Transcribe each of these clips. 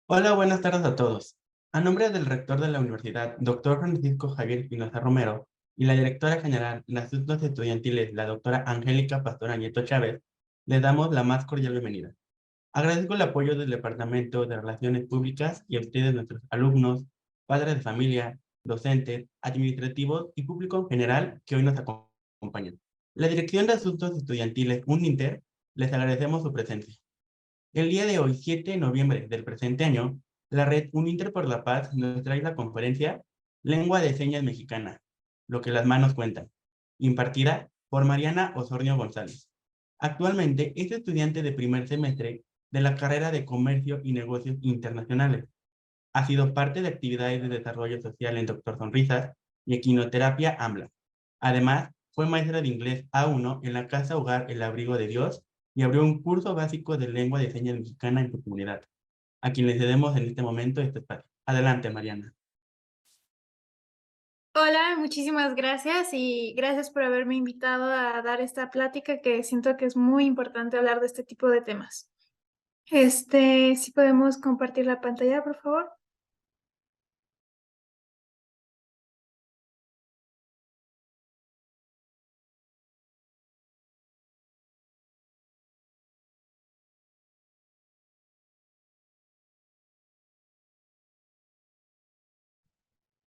Hola, buenas tardes a todos. A nombre del rector de la universidad, doctor Francisco Javier Espinosa Romero, y la directora general de Asuntos Estudiantiles, la doctora Angélica Pastora Nieto Chávez, les damos la más cordial bienvenida. Agradezco el apoyo del Departamento de Relaciones Públicas y a ustedes, nuestros alumnos, padres de familia, docentes, administrativos y público en general que hoy nos acompañan. La Dirección de Asuntos Estudiantiles UNINTER les agradecemos su presencia. El día de hoy, 7 de noviembre del presente año, la red Uninter por la Paz nos trae la conferencia Lengua de Señas Mexicana, lo que las manos cuentan, impartida por Mariana Osornio González. Actualmente es estudiante de primer semestre de la carrera de Comercio y Negocios Internacionales. Ha sido parte de actividades de desarrollo social en Doctor Sonrisas y Equinoterapia AMLA. Además, fue maestra de inglés A1 en la Casa Hogar El Abrigo de Dios y abrió un curso básico de lengua de señas mexicana en su comunidad, a quien le cedemos en este momento este espacio. Adelante, Mariana. Hola, muchísimas gracias y gracias por haberme invitado a dar esta plática que siento que es muy importante hablar de este tipo de temas. Si podemos compartir la pantalla, por favor.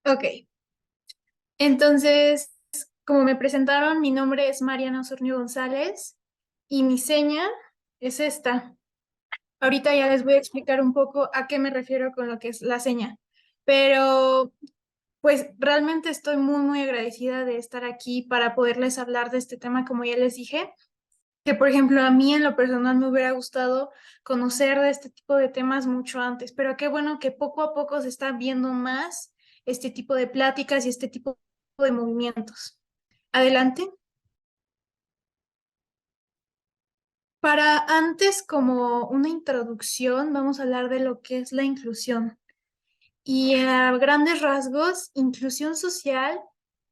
Ok, entonces, como me presentaron, mi nombre es Mariana Osornio González y mi seña es esta. Ahorita ya les voy a explicar un poco a qué me refiero con lo que es la seña, pero pues realmente estoy muy agradecida de estar aquí para poderles hablar de este tema, como ya les dije, que por ejemplo a mí en lo personal me hubiera gustado conocer de este tipo de temas mucho antes, pero qué bueno que poco a poco se está viendo más este tipo de pláticas y este tipo de movimientos. Adelante. Para antes, como una introducción, vamos a hablar de lo que es la inclusión. Y a grandes rasgos, inclusión social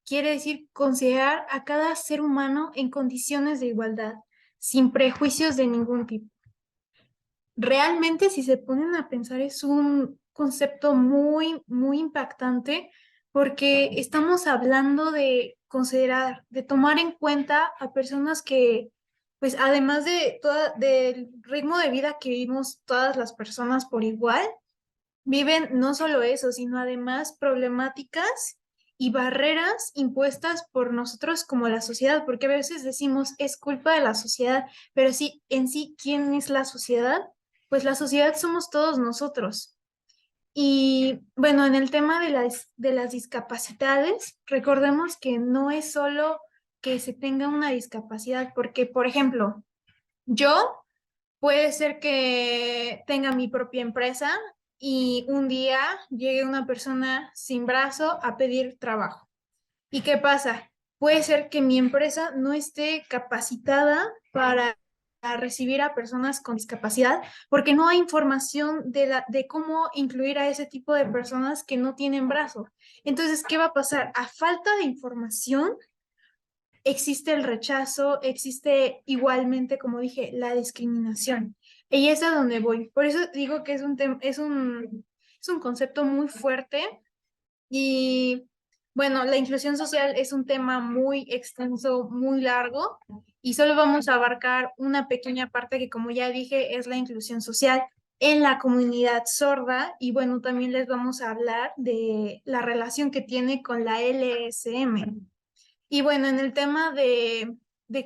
quiere decir considerar a cada ser humano en condiciones de igualdad, sin prejuicios de ningún tipo. Realmente, si se ponen a pensar, es un concepto muy impactante porque estamos hablando de considerar, de tomar en cuenta a personas que, pues además de del ritmo de vida que vivimos todas las personas por igual, viven no solo eso, sino además problemáticas y barreras impuestas por nosotros como la sociedad, porque a veces decimos es culpa de la sociedad, pero sí, en sí, ¿quién es la sociedad? Pues la sociedad somos todos nosotros. Y bueno, en el tema de las discapacidades, recordemos que no es solo que se tenga una discapacidad, porque, por ejemplo, yo puede ser que tenga mi propia empresa y un día llegue una persona sin brazo a pedir trabajo. ¿Y qué pasa? Puede ser que mi empresa no esté capacitada para recibir a personas con discapacidad porque no hay información de cómo incluir a ese tipo de personas que no tienen brazo. Entonces, ¿qué va a pasar? A falta de información, existe el rechazo, existe igualmente, como dije, la discriminación. Y es a donde voy. Por eso digo que es un concepto muy fuerte y bueno, la inclusión social es un tema muy extenso, muy largo y solo vamos a abarcar una pequeña parte que, como ya dije, es la inclusión social en la comunidad sorda y bueno, también les vamos a hablar de la relación que tiene con la LSM. Y bueno, en el tema de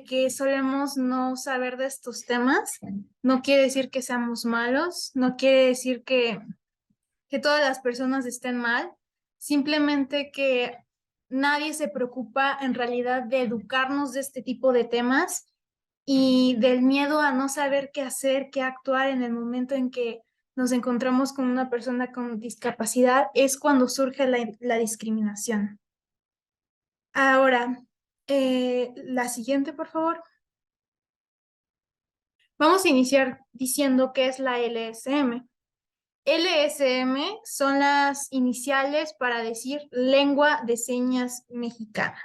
que solemos no saber de estos temas, no quiere decir que seamos malos, no quiere decir que todas las personas estén mal, simplemente que nadie se preocupa en realidad de educarnos de este tipo de temas y del miedo a no saber qué hacer, qué actuar en el momento en que nos encontramos con una persona con discapacidad, es cuando surge la discriminación. Ahora, la siguiente, por favor. Vamos a iniciar diciendo qué es la LSM. LSM son las iniciales para decir lengua de señas mexicana.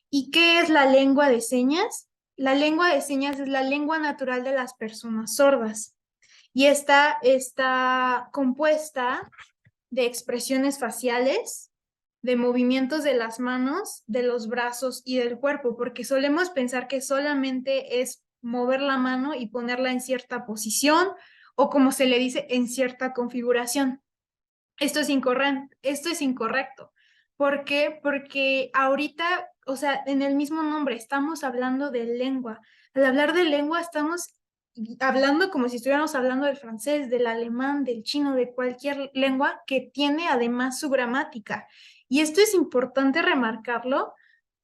¿Y qué es la lengua de señas? La lengua de señas es la lengua natural de las personas sordas. y esta está compuesta de expresiones faciales, de movimientos de las manos, de los brazos y del cuerpo, porque solemos pensar que solamente es mover la mano y ponerla en cierta posición o como se le dice, en cierta configuración. Esto es incorrecto. ¿Por qué? Porque ahorita, o sea, en el mismo nombre estamos hablando de lengua. Al hablar de lengua estamos hablando como si estuviéramos hablando del francés, del alemán, del chino, de cualquier lengua que tiene además su gramática. Y esto es importante remarcarlo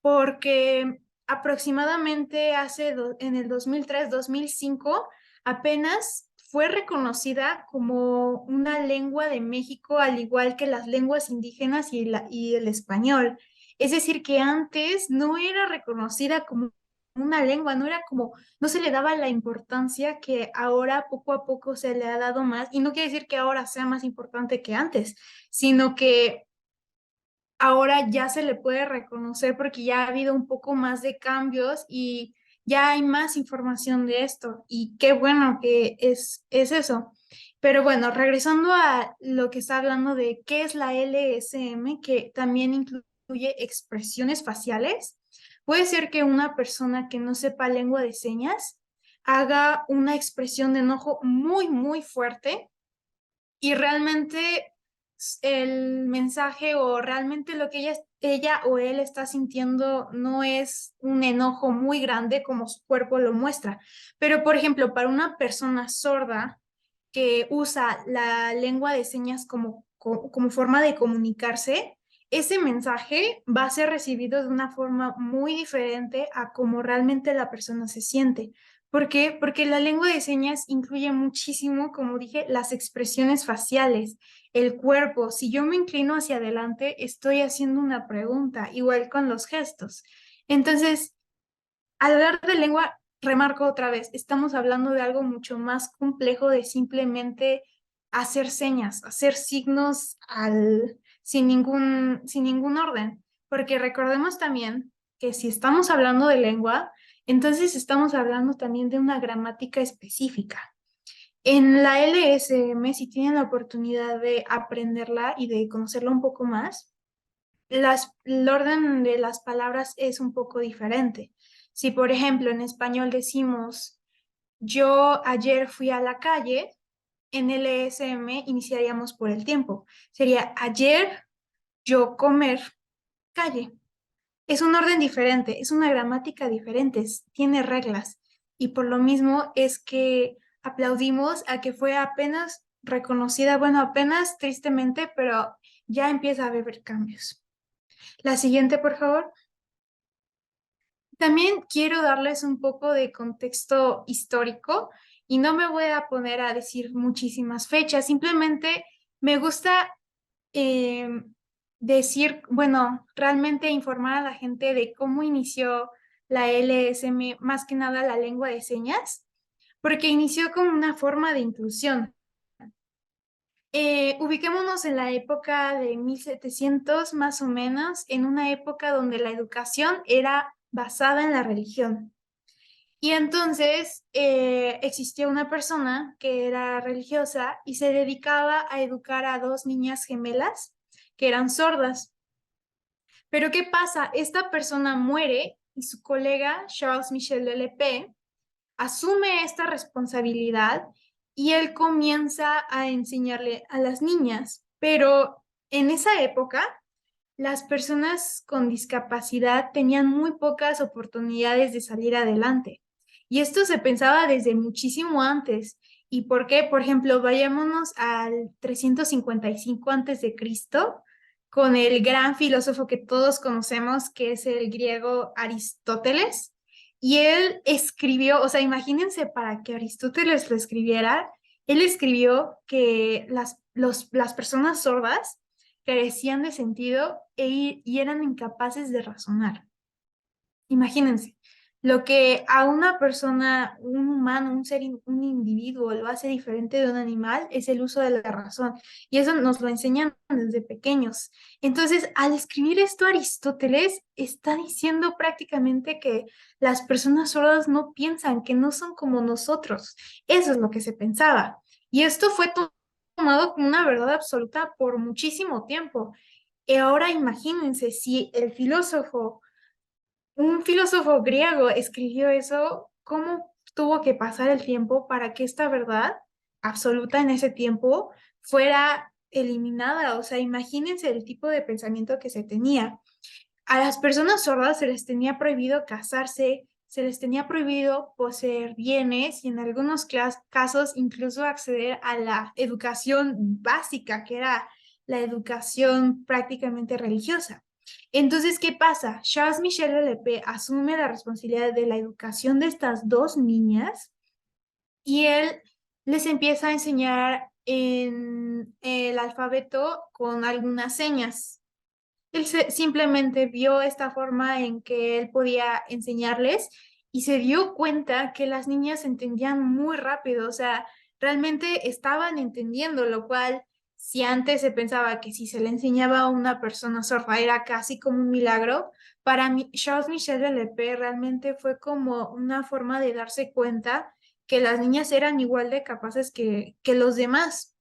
porque aproximadamente en el 2003-2005 apenas fue reconocida como una lengua de México, al igual que las lenguas indígenas y el español. Es decir, que antes no era reconocida como una lengua, no era como, no se le daba la importancia que ahora poco a poco se le ha dado más. Y no quiere decir que ahora sea más importante que antes, sino que ahora ya se le puede reconocer porque ya ha habido un poco más de cambios y ya hay más información de esto. Y qué bueno que es eso. Pero bueno, regresando a lo que está hablando de qué es la LSM, que también incluye expresiones faciales, puede ser que una persona que no sepa lengua de señas haga una expresión de enojo muy, muy fuerte y realmente el mensaje o realmente lo que ella o él está sintiendo no es un enojo muy grande como su cuerpo lo muestra. Pero, por ejemplo, para una persona sorda que usa la lengua de señas como forma de comunicarse, ese mensaje va a ser recibido de una forma muy diferente a como realmente la persona se siente. ¿Por qué? Porque la lengua de señas incluye muchísimo, como dije, las expresiones faciales, el cuerpo. Si yo me inclino hacia adelante, estoy haciendo una pregunta, igual con los gestos. Entonces, al hablar de lengua, remarco otra vez, estamos hablando de algo mucho más complejo de simplemente hacer señas, hacer signos sin ningún orden. Porque recordemos también que si estamos hablando de lengua, entonces estamos hablando también de una gramática específica. En la LSM, si tienen la oportunidad de aprenderla y de conocerla un poco más, el orden de las palabras es un poco diferente. Si, por ejemplo, en español decimos yo ayer fui a la calle, en LSM iniciaríamos por el tiempo. Sería ayer yo comer calle. Es un orden diferente, es una gramática diferente, tiene reglas. Y por lo mismo es que aplaudimos a que fue apenas reconocida, bueno, apenas tristemente, pero ya empieza a haber cambios. La siguiente, por favor. También quiero darles un poco de contexto histórico y no me voy a poner a decir muchísimas fechas, simplemente me gusta eh, decir, bueno, realmente informar a la gente de cómo inició la LSM, más que nada la lengua de señas, porque inició como una forma de inclusión. Ubiquémonos en la época de 1700 más o menos, en una época donde la educación era basada en la religión. Y entonces existió una persona que era religiosa y se dedicaba a educar a dos niñas gemelas que eran sordas. Pero ¿qué pasa? Esta persona muere y su colega Charles Michel Lepé asume esta responsabilidad y él comienza a enseñarle a las niñas. Pero en esa época, las personas con discapacidad tenían muy pocas oportunidades de salir adelante. Y esto se pensaba desde muchísimo antes. ¿Y por qué? Por ejemplo, vayámonos al 355 antes de Cristo con el gran filósofo que todos conocemos, que es el griego Aristóteles. Y él escribió, o sea, imagínense para que Aristóteles lo escribiera, él escribió que las personas sordas carecían de sentido y eran incapaces de razonar. Imagínense, lo que a una persona, un humano, un individuo lo hace diferente de un animal es el uso de la razón. Y eso nos lo enseñan desde pequeños. Entonces, al escribir esto, Aristóteles está diciendo prácticamente que las personas sordas no piensan, que no son como nosotros. Eso es lo que se pensaba. Y esto fue tomado como una verdad absoluta por muchísimo tiempo. Y ahora imagínense si un filósofo griego escribió eso, ¿cómo tuvo que pasar el tiempo para que esta verdad absoluta en ese tiempo fuera eliminada? O sea, imagínense el tipo de pensamiento que se tenía. A las personas sordas se les tenía prohibido casarse, se les tenía prohibido poseer bienes y en algunos casos incluso acceder a la educación básica, que era la educación prácticamente religiosa. Entonces, ¿qué pasa? Charles Michel LP asume la responsabilidad de la educación de estas dos niñas y él les empieza a enseñar en el alfabeto con algunas señas. Simplemente vio esta forma en que él podía enseñarles y se dio cuenta que las niñas entendían muy rápido, o sea, realmente estaban entendiendo, lo cual si antes se pensaba que si se le enseñaba a una persona sorda era casi como un milagro, para mí Charles Michel LP realmente fue como una forma de darse cuenta que las niñas eran igual de capaces que los demás.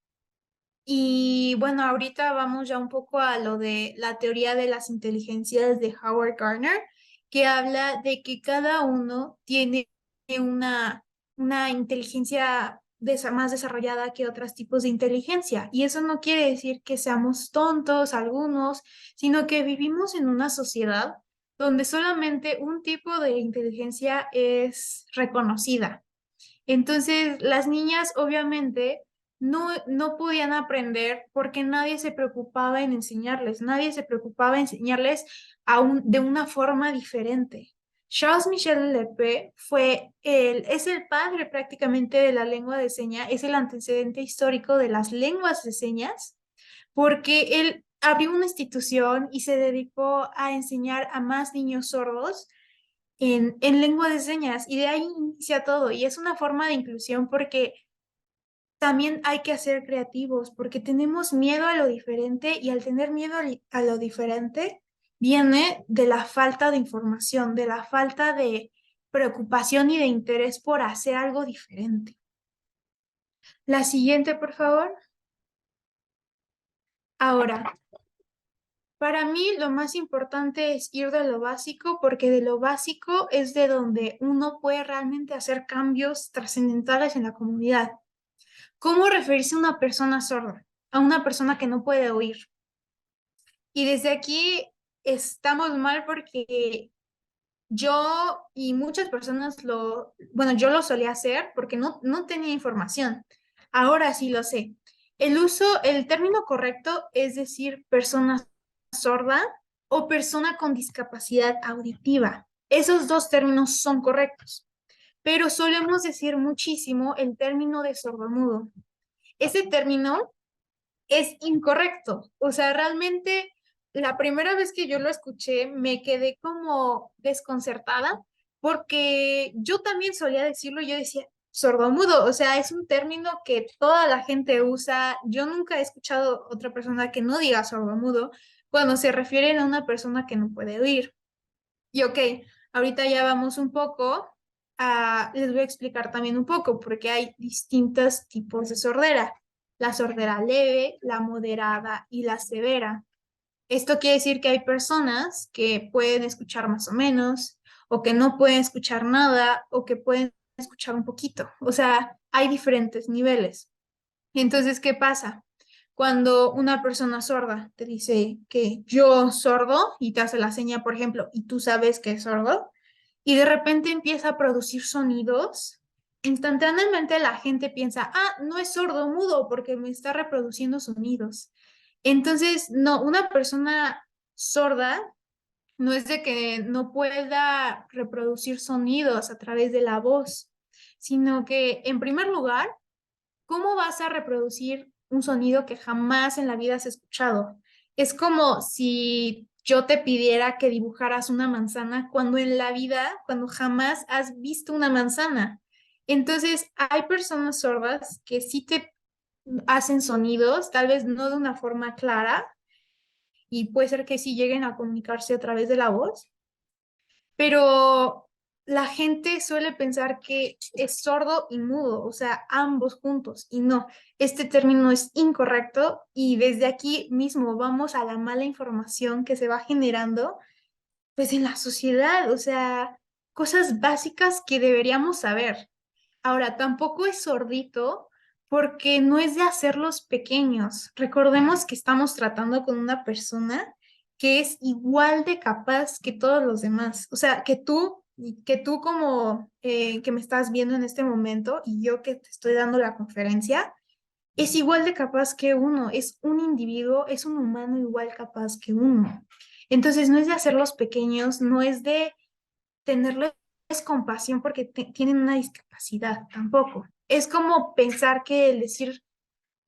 Y bueno, ahorita vamos ya un poco a lo de la teoría de las inteligencias de Howard Gardner, que habla de que cada uno tiene una, una inteligencia más desarrollada que otros tipos de inteligencia. Y eso no quiere decir que seamos tontos algunos, sino que vivimos en una sociedad donde solamente un tipo de inteligencia es reconocida. Entonces, las niñas obviamente no podían aprender porque nadie se preocupaba en enseñarles, nadie se preocupaba en enseñarles de una forma diferente. Charles Michel Lepé es el padre prácticamente de la lengua de señas, es el antecedente histórico de las lenguas de señas, porque él abrió una institución y se dedicó a enseñar a más niños sordos en lengua de señas y de ahí inicia todo y es una forma de inclusión porque también hay que ser creativos porque tenemos miedo a lo diferente y al tener miedo a lo diferente viene de la falta de información, de la falta de preocupación y de interés por hacer algo diferente. La siguiente, por favor. Ahora, para mí lo más importante es ir de lo básico porque de lo básico es de donde uno puede realmente hacer cambios trascendentales en la comunidad. ¿Cómo referirse a una persona sorda? A una persona que no puede oír. Y desde aquí estamos mal porque yo y muchas personas bueno, yo lo solía hacer porque no tenía información. Ahora sí lo sé. El término correcto es decir persona sorda o persona con discapacidad auditiva. Esos dos términos son correctos, pero solemos decir muchísimo el término de sordomudo. Ese término es incorrecto. O sea, realmente la primera vez que yo lo escuché me quedé como desconcertada porque yo también solía decirlo, yo decía sordomudo, o sea, es un término que toda la gente usa. Yo nunca he escuchado otra persona que no diga sordomudo cuando se refieren a una persona que no puede oír. Y ok, ahorita ya vamos un poco les voy a explicar también un poco, porque hay distintos tipos de sordera. La sordera leve, la moderada y la severa. Esto quiere decir que hay personas que pueden escuchar más o menos, o que no pueden escuchar nada, o que pueden escuchar un poquito. O sea, hay diferentes niveles. Entonces, ¿qué pasa? Cuando una persona sorda te dice que yo sordo y te hace la seña, por ejemplo, y tú sabes que es sordo, y de repente empieza a producir sonidos, instantáneamente la gente piensa, ah, no es sordo mudo porque me está reproduciendo sonidos. Entonces, no, una persona sorda no es de que no pueda reproducir sonidos a través de la voz, sino que en primer lugar, ¿cómo vas a reproducir un sonido que jamás en la vida has escuchado? Es como si yo te pidiera que dibujaras una manzana cuando en la vida, cuando jamás has visto una manzana. Entonces, hay personas sordas que sí te hacen sonidos, tal vez no de una forma clara, y puede ser que sí lleguen a comunicarse a través de la voz, pero la gente suele pensar que es sordo y mudo, o sea, ambos juntos, y no, este término es incorrecto y desde aquí mismo vamos a la mala información que se va generando, pues en la sociedad, o sea, cosas básicas que deberíamos saber. Ahora, tampoco es sordito porque no es de hacerlos pequeños. Recordemos que estamos tratando con una persona que es igual de capaz que todos los demás. O sea, que tú como que me estás viendo en este momento y yo que te estoy dando la conferencia, es igual de capaz que uno. Es un individuo, es un humano igual capaz que uno. Entonces, no es de hacerlos pequeños, no es de tenerles compasión porque tienen una discapacidad, tampoco. Es como pensar que el decir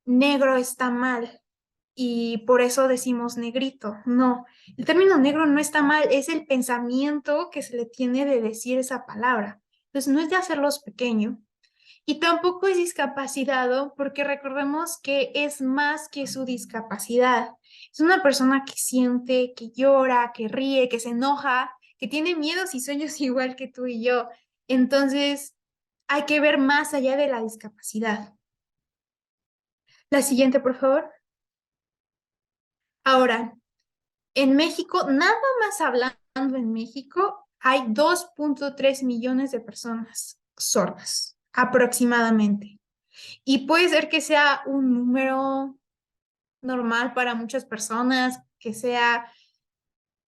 negro está mal y por eso decimos negrito. No, el término negro no está mal, es el pensamiento que se le tiene de decir esa palabra. Entonces no es de hacerlos pequeño. Y tampoco es discapacitado porque recordemos que es más que su discapacidad. Es una persona que siente, que llora, que ríe, que se enoja, que tiene miedos y sueños igual que tú y yo. Entonces, hay que ver más allá de la discapacidad. La siguiente, por favor. Ahora, en México, nada más hablando en México, hay 2.3 millones de personas sordas, aproximadamente. Y puede ser que sea un número normal para muchas personas, que sea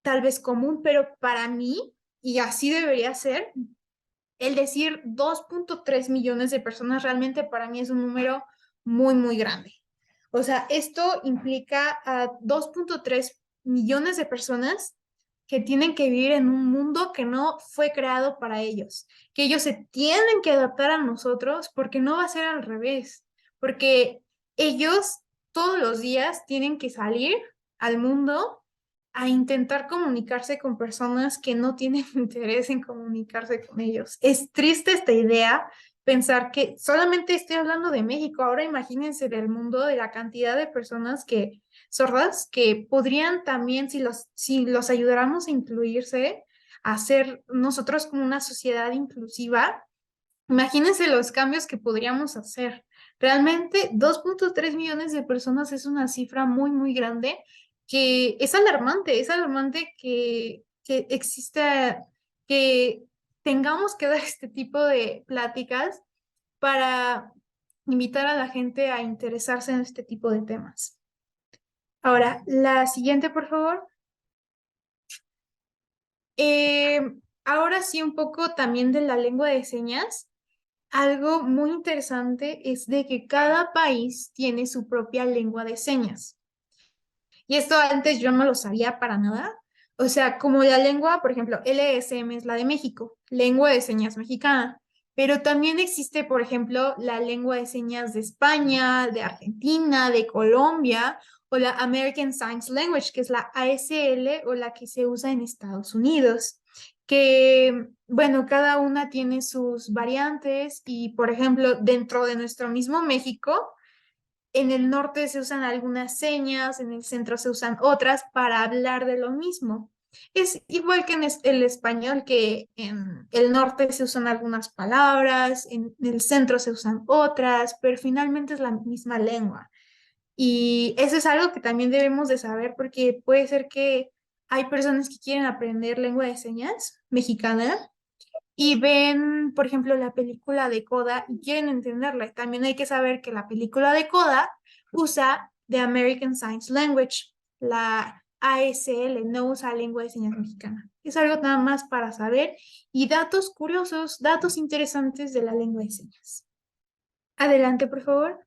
tal vez común, pero para mí, y así debería ser, el decir 2.3 millones de personas realmente para mí es un número muy, muy grande. O sea, esto implica a 2.3 millones de personas que tienen que vivir en un mundo que no fue creado para ellos, que ellos se tienen que adaptar a nosotros porque no va a ser al revés, porque ellos todos los días tienen que salir al mundo a intentar comunicarse con personas que no tienen interés en comunicarse con ellos. Es triste esta idea, pensar que solamente estoy hablando de México. Ahora imagínense del mundo, de la cantidad de personas que sordas que podrían también, si los ayudáramos a incluirse, a ser nosotros como una sociedad inclusiva. Imagínense los cambios que podríamos hacer. Realmente 2.3 millones de personas es una cifra muy, muy grande que es alarmante que exista, que tengamos que dar este tipo de pláticas para invitar a la gente a interesarse en este tipo de temas. Ahora, la siguiente, por favor. Eh, ahora sí, un poco también de la lengua de señas. Algo muy interesante es de que cada país tiene su propia lengua de señas. Y esto antes yo no lo sabía para nada. O sea, como la lengua, por ejemplo, LSM es la de México, lengua de señas mexicana. Pero también existe, por ejemplo, la lengua de señas de España, de Argentina, de Colombia, o la American Sign Language, que es la ASL o la que se usa en Estados Unidos. Que, bueno, cada una tiene sus variantes y, por ejemplo, dentro de nuestro mismo México, en el norte se usan algunas señas, en el centro se usan otras para hablar de lo mismo. Es igual que en el español, que en el norte se usan algunas palabras, en el centro se usan otras, pero finalmente es la misma lengua. Y eso es algo que también debemos de saber porque puede ser que hay personas que quieren aprender lengua de señas mexicana y ven, por ejemplo, la película de Coda y quieren entenderla. También hay que saber que la película de Coda usa The American Sign Language, la ASL, no usa lengua de señas mexicana. Es algo nada más para saber y datos curiosos, datos interesantes de la lengua de señas. Adelante, por favor.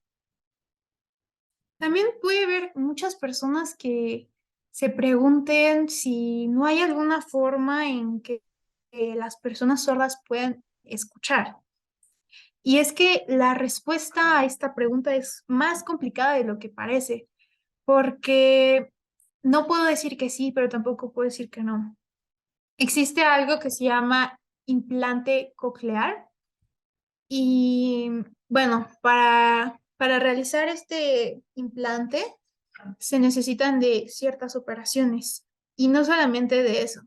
También puede haber muchas personas que se pregunten si no hay alguna forma en que las personas sordas puedan escuchar. Y es que la respuesta a esta pregunta es más complicada de lo que parece, porque no puedo decir que sí, pero tampoco puedo decir que no. Existe algo que se llama implante coclear y bueno, para realizar este implante se necesitan de ciertas operaciones y no solamente de eso.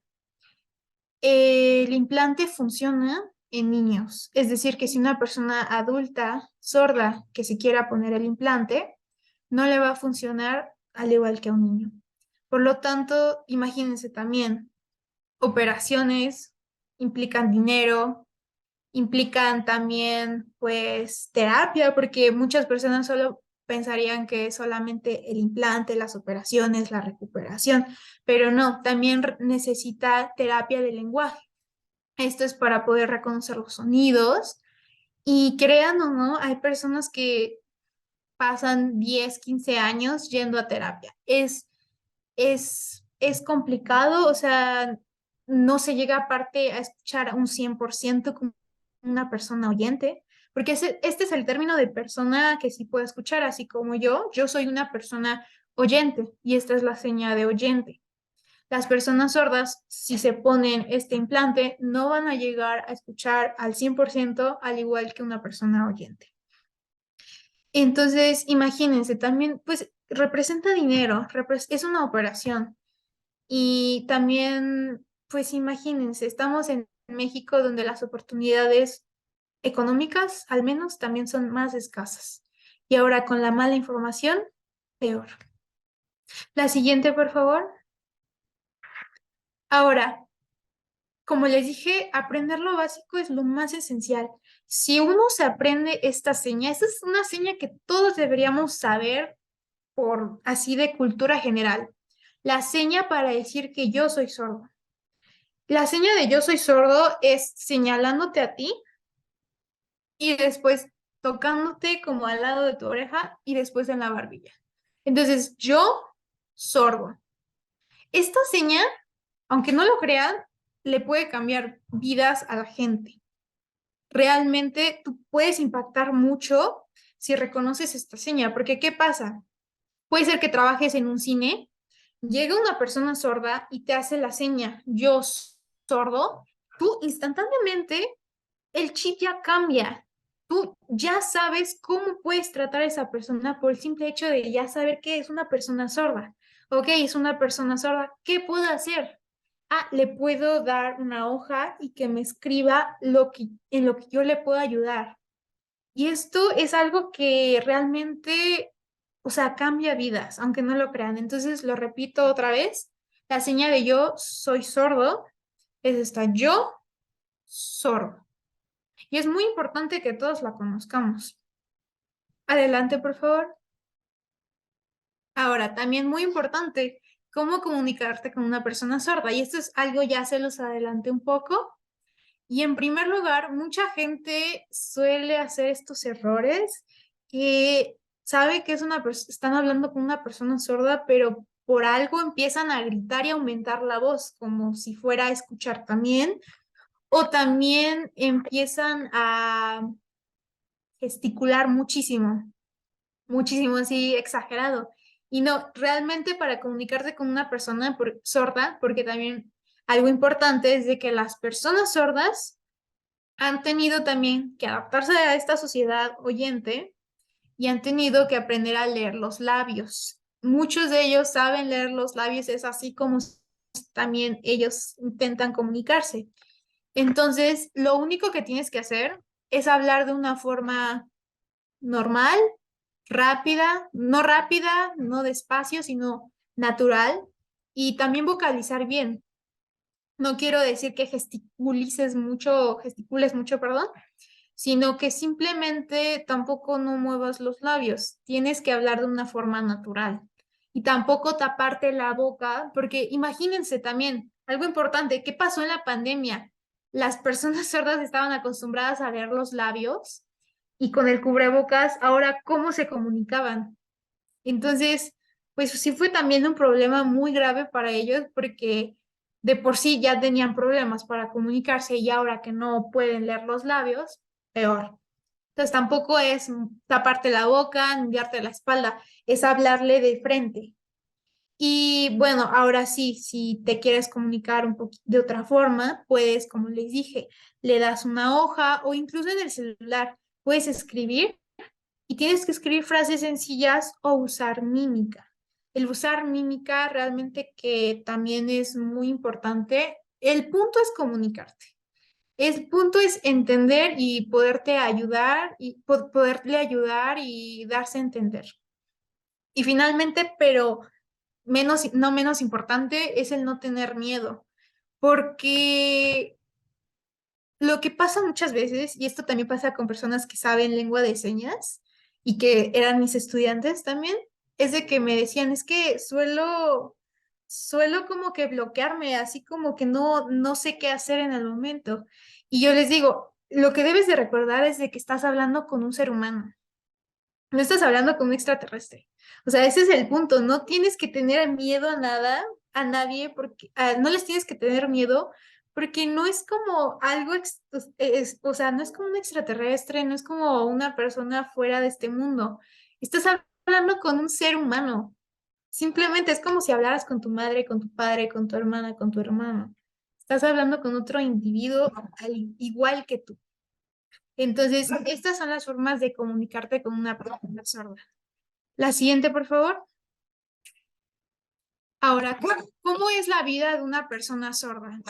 el implante funciona en niños. Es decir, que si una persona adulta, sorda, que se quiera poner el implante, no le va a funcionar al igual que a un niño. Por lo tanto, imagínense también, operaciones implican dinero, implican también, pues, terapia, porque muchas personas solo pensarían que es solamente el implante, las operaciones, la recuperación, pero no, también necesita terapia de lenguaje. Esto es para poder reconocer los sonidos y crean o no, hay personas que pasan 10, 15 años yendo a terapia. Es complicado, o sea, no se llega aparte a escuchar a un 100% como una persona oyente, porque este es el término de persona que sí puede escuchar, así como yo soy una persona oyente y esta es la señal de oyente. Las personas sordas, si se ponen este implante, no van a llegar a escuchar al 100% al igual que una persona oyente. Entonces, imagínense, también, pues, representa dinero, es una operación. Y también, pues, imagínense, estamos en México donde las oportunidades económicas, al menos, también son más escasas. Y ahora con la mala información, peor. La siguiente, por favor. Ahora, como les dije, aprender lo básico es lo más esencial. Si uno se aprende esta es una seña que todos deberíamos saber por así de cultura general. La seña para decir que yo soy sordo. La seña de yo soy sordo es señalándote a ti y después tocándote como al lado de tu oreja y después en la barbilla. Entonces, yo sordo. Esta seña, aunque no lo crean, le puede cambiar vidas a la gente. Realmente tú puedes impactar mucho si reconoces esta seña, porque ¿qué pasa? Puede ser que trabajes en un cine, llega una persona sorda y te hace la seña, yo sordo, tú instantáneamente el chip ya cambia. Tú ya sabes cómo puedes tratar a esa persona por el simple hecho de ya saber que es una persona sorda. Ok, es una persona sorda, ¿qué puedo hacer? Ah, le puedo dar una hoja y que me escriba en lo que yo le puedo ayudar. Y esto es algo que realmente, o sea, cambia vidas, aunque no lo crean. Entonces, lo repito otra vez, la señal de yo soy sordo es esta, yo sordo. Y es muy importante que todos la conozcamos. Adelante, por favor. Ahora, también muy importante, cómo comunicarte con una persona sorda. Y esto es algo, ya se los adelanté un poco. Y en primer lugar, mucha gente suele hacer estos errores que sabe que están hablando con una persona sorda, pero por algo empiezan a gritar y aumentar la voz, como si fuera a escuchar también, o también empiezan a gesticular muchísimo, muchísimo así exagerado. Y no, realmente para comunicarte con una persona sorda, porque también algo importante es de que las personas sordas han tenido también que adaptarse a esta sociedad oyente y han tenido que aprender a leer los labios. Muchos de ellos saben leer los labios, es así como también ellos intentan comunicarse. Entonces, lo único que tienes que hacer es hablar de una forma normal, rápida, no despacio, sino natural, y también vocalizar bien. No quiero decir que gesticules mucho, perdón, sino que simplemente tampoco no muevas los labios. Tienes que hablar de una forma natural. Y tampoco taparte la boca, porque imagínense también, algo importante, ¿qué pasó en la pandemia? Las personas sordas estaban acostumbradas a leer los labios y con el cubrebocas, ahora, ¿cómo se comunicaban? Entonces, pues sí fue también un problema muy grave para ellos porque de por sí ya tenían problemas para comunicarse y ahora que no pueden leer los labios, peor. Entonces tampoco es taparte la boca, enviarte la espalda, es hablarle de frente. Y bueno, ahora sí, si te quieres comunicar un poquito de otra forma, puedes, como les dije, le das una hoja o incluso en el celular, puedes escribir y tienes que escribir frases sencillas o usar mímica. El usar mímica realmente que también es muy importante el punto es comunicarte. El punto es entender y poderte ayudar y poderle ayudar y darse a entender. Y finalmente, pero no menos importante, es el no tener miedo, porque lo que pasa muchas veces, y esto también pasa con personas que saben lengua de señas y que eran mis estudiantes también, es de que me decían, es que suelo como que bloquearme, así como que no sé qué hacer en el momento. Y yo les digo, lo que debes de recordar es de que estás hablando con un ser humano. No estás hablando con un extraterrestre. O sea, ese es el punto. No tienes que tener miedo a nada, a nadie, porque no les tienes que tener miedo, porque no es como algo, o sea, no es como un extraterrestre, no es como una persona fuera de este mundo. Estás hablando con un ser humano. Simplemente es como si hablaras con tu madre, con tu padre, con tu hermana, con tu hermano. Estás hablando con otro individuo igual que tú. Entonces, estas son las formas de comunicarte con una persona sorda. La siguiente, por favor. Ahora, ¿cómo es la vida de una persona sorda?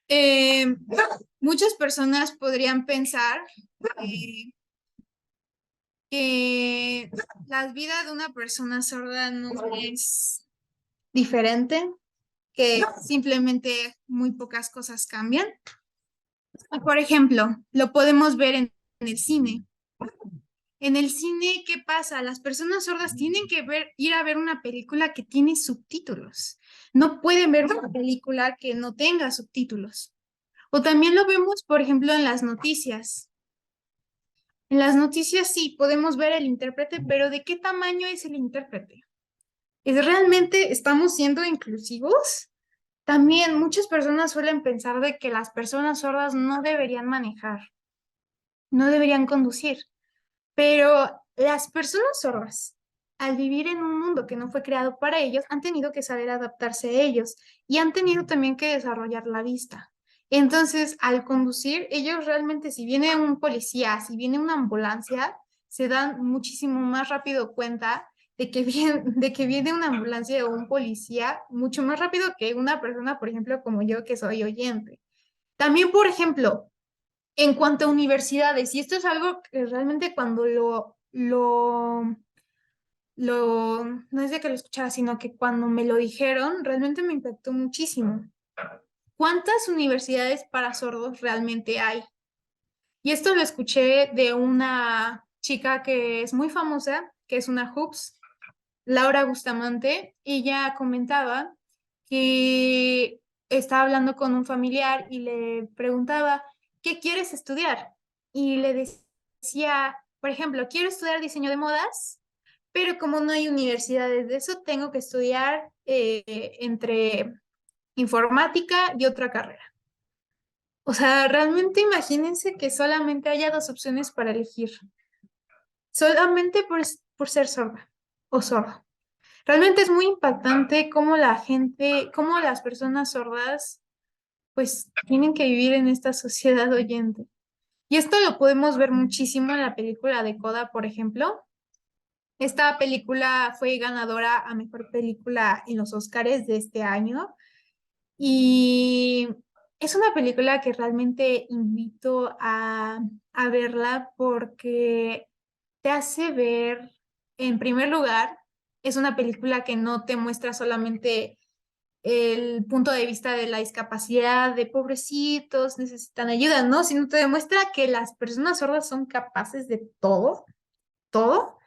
Eh, Muchas personas podrían pensar eh, que la vida de una persona sorda no es diferente, que simplemente muy pocas cosas cambian. Por ejemplo, lo podemos ver en el cine. En el cine, ¿qué pasa? Las personas sordas tienen que ir a ver una película que tiene subtítulos. No pueden ver una película que no tenga subtítulos. O también lo vemos, por ejemplo, en las noticias. En las noticias sí podemos ver el intérprete, pero ¿de qué tamaño es el intérprete? ¿Es realmente estamos siendo inclusivos? También muchas personas suelen pensar de que las personas sordas no deberían manejar, no deberían conducir. Pero las personas sordas, al vivir en un mundo que no fue creado para ellos, han tenido que saber adaptarse a ellos y han tenido también que desarrollar la vista. Entonces, al conducir, ellos realmente, si viene un policía, si viene una ambulancia, se dan muchísimo más rápido cuenta de que viene una ambulancia o un policía, mucho más rápido que una persona, por ejemplo, como yo, que soy oyente. También, por ejemplo, en cuanto a universidades, y esto es algo que realmente cuando no es de que lo escuchara, sino que cuando me lo dijeron, realmente me impactó muchísimo. ¿Cuántas universidades para sordos realmente hay? Y esto lo escuché de una chica que es muy famosa, que es una hoops, Laura Bustamante. Ella comentaba que estaba hablando con un familiar y le preguntaba, ¿qué quieres estudiar? Y le decía, por ejemplo, quiero estudiar diseño de modas, pero como no hay universidades de eso, tengo que estudiar entre informática y otra carrera. O sea, realmente imagínense que solamente haya dos opciones para elegir, solamente por ser sorda o sordo. Realmente es muy impactante cómo la gente, cómo las personas sordas, pues tienen que vivir en esta sociedad oyente. Y esto lo podemos ver muchísimo en la película de Coda, por ejemplo. Esta película fue ganadora a mejor película en los Oscars de este año. Y es una película que realmente invito a verla porque te hace ver, en primer lugar, es una película que no te muestra solamente el punto de vista de la discapacidad, de pobrecitos, necesitan ayuda, ¿no? Sino te demuestra que las personas sordas son capaces de todo, todo,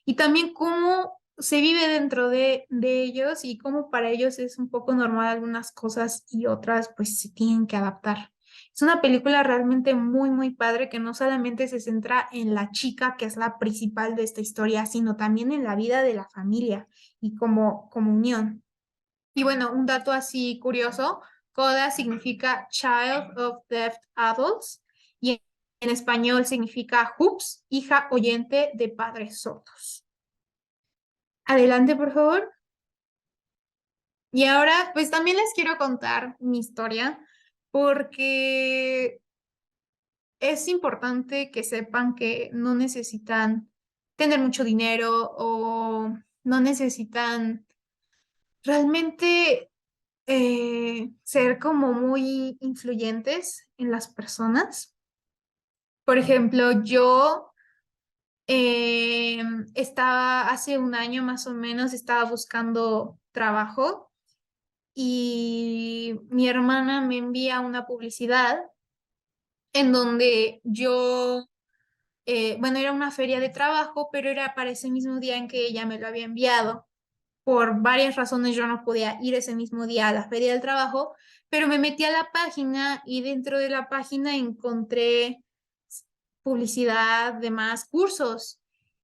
y también cómo se vive dentro de ellos y cómo para ellos es un poco normal algunas cosas y otras pues se tienen que adaptar. Es una película realmente muy, muy padre que no solamente se centra en la chica, que es la principal de esta historia, sino también en la vida de la familia y como unión. Y bueno, un dato así curioso, CODA significa Child of Deaf Adults y en español significa HUPS, hija oyente de padres sordos. Adelante, por favor. Y ahora, pues también les quiero contar mi historia porque es importante que sepan que no necesitan tener mucho dinero o no necesitan realmente. ser como muy influyentes en las personas. Por ejemplo, yo estaba hace un año más o menos, estaba buscando trabajo y mi hermana me envía una publicidad en donde yo, bueno, era una feria de trabajo, pero era para ese mismo día en que ella me lo había enviado. Por varias razones yo no podía ir ese mismo día a la feria del trabajo, pero me metí a la página y dentro de la página encontré publicidad de más cursos.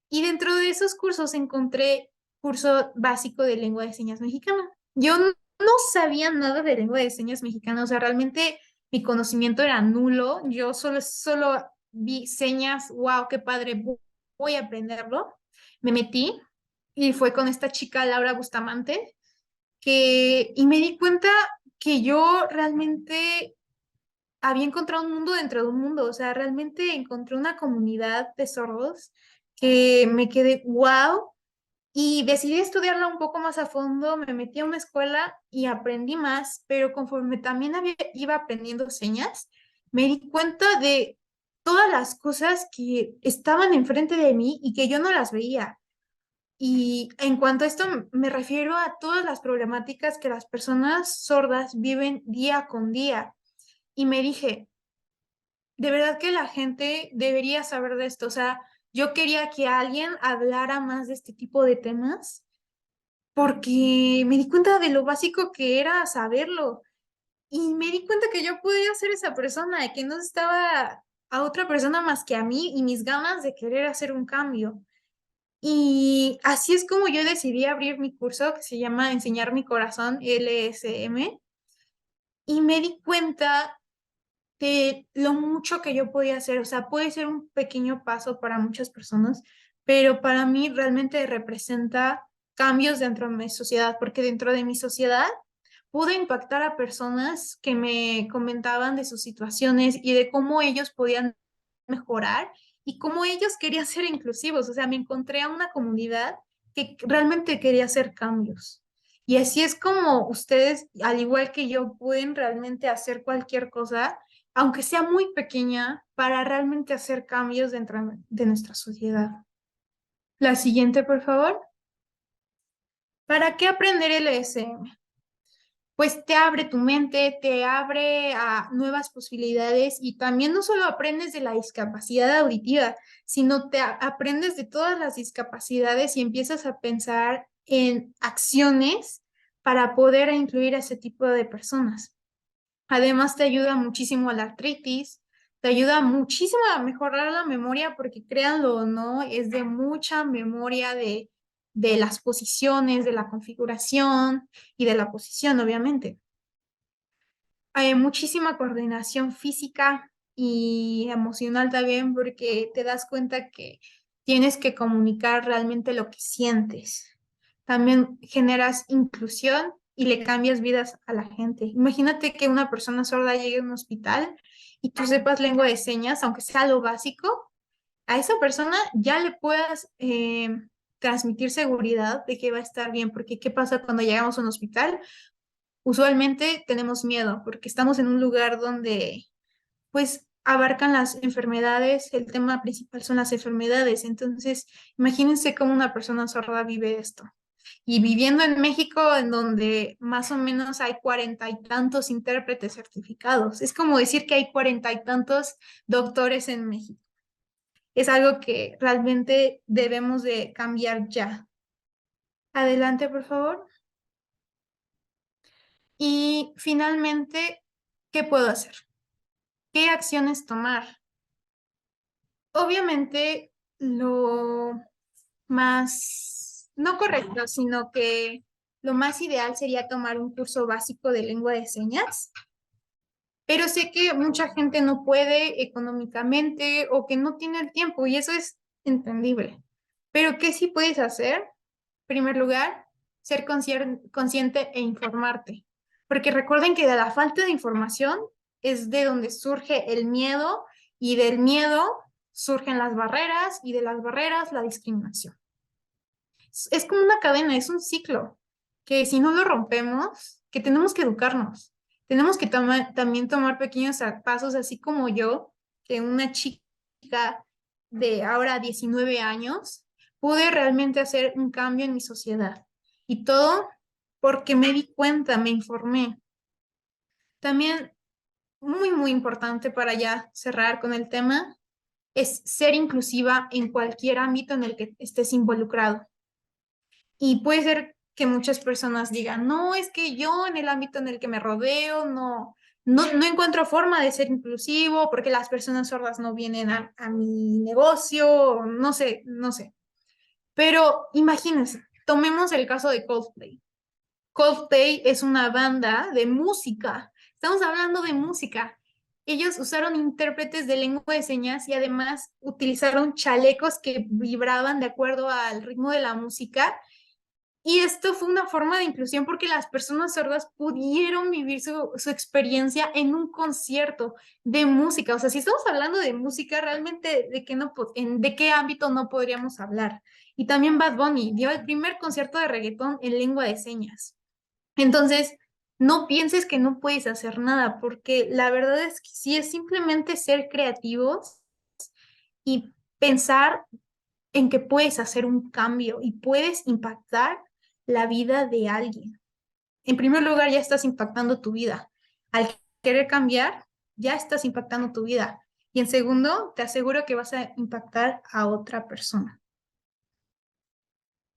Y dentro de esos cursos encontré curso básico de lengua de señas mexicana. Yo no sabía nada de lengua de señas mexicana, o sea, realmente mi conocimiento era nulo. Yo solo vi señas, wow, qué padre, voy a aprenderlo. Me metí y fue con esta chica Laura Bustamante y me di cuenta que yo realmente había encontrado un mundo dentro de un mundo, o sea, realmente encontré una comunidad de sordos que me quedé wow y decidí estudiarla un poco más a fondo, me metí a una escuela y aprendí más, pero conforme también iba aprendiendo señas, me di cuenta de todas las cosas que estaban enfrente de mí y que yo no las veía. Y en cuanto a esto, me refiero a todas las problemáticas que las personas sordas viven día con día. Y me dije, de verdad que la gente debería saber de esto. O sea, yo quería que alguien hablara más de este tipo de temas porque me di cuenta de lo básico que era saberlo. Y me di cuenta que yo podía ser esa persona, de que no estaba a otra persona más que a mí y mis ganas de querer hacer un cambio. Y así es como yo decidí abrir mi curso que se llama Enseñar mi corazón, LSM, y me di cuenta de lo mucho que yo podía hacer. O sea, puede ser un pequeño paso para muchas personas, pero para mí realmente representa cambios dentro de mi sociedad, porque dentro de mi sociedad pude impactar a personas que me comentaban de sus situaciones y de cómo ellos podían mejorar y cómo ellos querían ser inclusivos. O sea, me encontré a una comunidad que realmente quería hacer cambios. Y así es como ustedes, al igual que yo, pueden realmente hacer cualquier cosa, aunque sea muy pequeña, para realmente hacer cambios dentro de nuestra sociedad. La siguiente, por favor. ¿Para qué aprender LSM? Pues te abre tu mente, te abre a nuevas posibilidades y también no solo aprendes de la discapacidad auditiva, sino aprendes de todas las discapacidades y empiezas a pensar en acciones para poder incluir a ese tipo de personas. Además, te ayuda muchísimo a la artritis, te ayuda muchísimo a mejorar la memoria, porque créanlo o no, es de mucha memoria de las posiciones, de la configuración y de la posición, obviamente. Hay muchísima coordinación física y emocional también, porque te das cuenta que tienes que comunicar realmente lo que sientes. También generas inclusión y le cambias vidas a la gente. Imagínate que una persona sorda llegue a un hospital y tú sepas lengua de señas, aunque sea lo básico, a esa persona ya le puedas transmitir seguridad de que va a estar bien, porque ¿qué pasa cuando llegamos a un hospital? Usualmente tenemos miedo porque estamos en un lugar donde pues abarcan las enfermedades, el tema principal son las enfermedades. Entonces, imagínense cómo una persona sorda vive esto. Y viviendo en México, en donde más o menos hay cuarenta y tantos intérpretes certificados, es como decir que hay cuarenta y tantos doctores en México. Es algo que realmente debemos de cambiar ya. Adelante, por favor. Y finalmente, ¿qué puedo hacer? ¿Qué acciones tomar? Obviamente, lo más, no correcto, sino que lo más ideal sería tomar un curso básico de lengua de señas, pero sé que mucha gente no puede económicamente o que no tiene el tiempo y eso es entendible. Pero ¿qué sí puedes hacer? En primer lugar, ser consciente e informarte, porque recuerden que de la falta de información es de donde surge el miedo y del miedo surgen las barreras y de las barreras la discriminación. Es como una cadena, es un ciclo que si no lo rompemos, que tenemos que educarnos. Tenemos que también tomar pequeños pasos, así como yo, que una chica de ahora 19 años, pude realmente hacer un cambio en mi sociedad. Y todo porque me di cuenta, me informé. También, muy importante para ya cerrar con el tema, es ser inclusiva en cualquier ámbito en el que estés involucrado. Y puede ser que muchas personas digan, no, es que yo en el ámbito en el que me rodeo no encuentro forma de ser inclusivo porque las personas sordas no vienen a mi negocio, no sé. Pero imagínense, tomemos el caso de Coldplay. Coldplay es una banda de música. Estamos hablando de música. Ellos usaron intérpretes de lengua de señas y además utilizaron chalecos que vibraban de acuerdo al ritmo de la música. Y esto fue una forma de inclusión porque las personas sordas pudieron vivir su experiencia en un concierto de música. O sea, si estamos hablando de música, realmente de qué ámbito no podríamos hablar. Y también Bad Bunny dio el primer concierto de reggaetón en lengua de señas. Entonces, no pienses que no puedes hacer nada, porque la verdad es que sí es simplemente ser creativos y pensar en que puedes hacer un cambio y puedes impactar la vida de alguien. En primer lugar, ya estás impactando tu vida. Al querer cambiar, ya estás impactando tu vida. Y en segundo, te aseguro que vas a impactar a otra persona.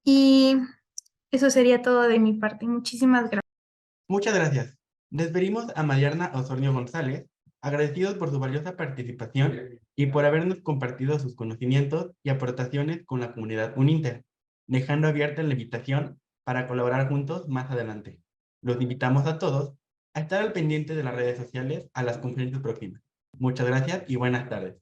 Y eso sería todo de mi parte. Muchísimas gracias. Muchas gracias. Despedimos a Mariana Osornio González, agradecidos por su valiosa participación y por habernos compartido sus conocimientos y aportaciones con la comunidad Uninter, dejando abierta la invitación para colaborar juntos más adelante. Los invitamos a todos a estar al pendiente de las redes sociales a las conferencias próximas. Muchas gracias y buenas tardes.